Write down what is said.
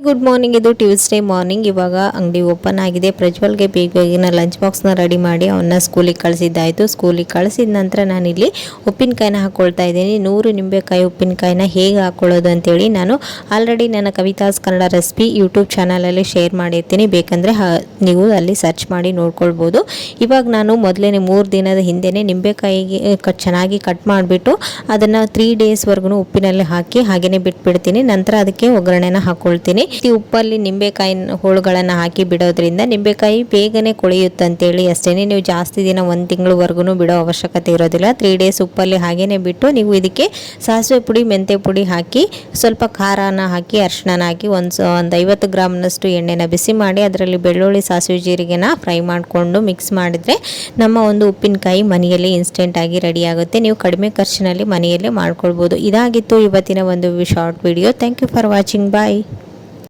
Good morning. ಇದು Tuesday morning. ಇವಾಗ ಅಂಗಡಿ ಓಪನ್ ಆಗಿದೆ. ಪ್ರಜ್ವಲ್ಗೆ ಬೇಗ ಲಂಚ್ ಬಾಕ್ಸ್ನ ರೆಡಿ ಮಾಡಿ ಅವನ್ನ ಸ್ಕೂಲಿಗೆ ಕಳಿಸಿದ್ದಾಯಿತು. ಸ್ಕೂಲಿಗೆ ಕಳಿಸಿದ ನಂತರ ನಾನಿಲ್ಲಿ ಉಪ್ಪಿನಕಾಯಿನ ಹಾಕ್ಕೊಳ್ತಾ ಇದ್ದೀನಿ. 100 ನಿಂಬೆಕಾಯಿ ಉಪ್ಪಿನಕಾಯಿನ ಹೇಗೆ ಹಾಕ್ಕೊಳ್ಳೋದು ಅಂತೇಳಿ ನಾನು ಆಲ್ರೆಡಿ ನನ್ನ ಕವಿತಾಸ್ ಕನ್ನಡ ರೆಸಿಪಿ ಯೂಟ್ಯೂಬ್ ಚಾನಲಲ್ಲಿ ಶೇರ್ ಮಾಡಿರ್ತೀನಿ. ಬೇಕಂದರೆ ನೀವು ಅಲ್ಲಿ ಸರ್ಚ್ ಮಾಡಿ ನೋಡ್ಕೊಳ್ಬೋದು. ಇವಾಗ ನಾನು ಮೊದಲೇ 3 ದಿನದ ಹಿಂದೆಯೇ ನಿಂಬೆಕಾಯಿಗೆ ಚೆನ್ನಾಗಿ ಕಟ್ ಮಾಡಿಬಿಟ್ಟು ಅದನ್ನು 3 ಡೇಸ್ವರೆಗೂ ಉಪ್ಪಿನಲ್ಲಿ ಹಾಕಿ ಹಾಗೆಯೇ ಬಿಟ್ಬಿಡ್ತೀನಿ. ನಂತರ ಅದಕ್ಕೆ ಒಗ್ಗರಣೆನ ಹಾಕ್ಕೊಳ್ತೀನಿ. ಉಪ್ಪಲ್ಲಿ ನಿಂಬೆಕಾಯಿ ಹೋಳುಗಳನ್ನು ಹಾಕಿ ಬಿಡೋದ್ರಿಂದ ನಿಂಬೆಕಾಯಿ ಬೇಗನೆ ಕೊಳೆಯುತ್ತಂತೇಳಿ ಅಷ್ಟೇ. ನೀವು ಜಾಸ್ತಿ ದಿನ 1 ತಿಂಗಳವರೆಗೂ ಬಿಡೋ ಅವಶ್ಯಕತೆ ಇರೋದಿಲ್ಲ. 3 ಡೇಸ್ ಉಪ್ಪಲ್ಲಿ ಹಾಗೇನೆ ಬಿಟ್ಟು ನೀವು ಇದಕ್ಕೆ ಸಾಸಿವೆ ಪುಡಿ, ಮೆಂತ್ಯ ಪುಡಿ ಹಾಕಿ ಸ್ವಲ್ಪ ಖಾರನ ಹಾಕಿ ಅರಿಶಿನ ಹಾಕಿ ಒಂದು 50 ಗ್ರಾಮ್ನಷ್ಟು ಎಣ್ಣೆನ ಬಿಸಿ ಮಾಡಿ ಅದರಲ್ಲಿ ಬೆಳ್ಳುಳ್ಳಿ, ಸಾಸಿವೆ, ಜೀರಿಗೆನ ಫ್ರೈ ಮಾಡಿಕೊಂಡು ಮಿಕ್ಸ್ ಮಾಡಿದರೆ ನಮ್ಮ ಒಂದು ಉಪ್ಪಿನಕಾಯಿ ಮನೆಯಲ್ಲಿ ಇನ್ಸ್ಟೆಂಟ್ ಆಗಿ ರೆಡಿ ಆಗುತ್ತೆ. ನೀವು ಕಡಿಮೆ ಖರ್ಚಿನಲ್ಲಿ ಮನೆಯಲ್ಲೇ ಮಾಡ್ಕೊಳ್ಬೋದು. ಇದಾಗಿತ್ತು ಇವತ್ತಿನ ಒಂದು short video. Thank you for watching. Bye.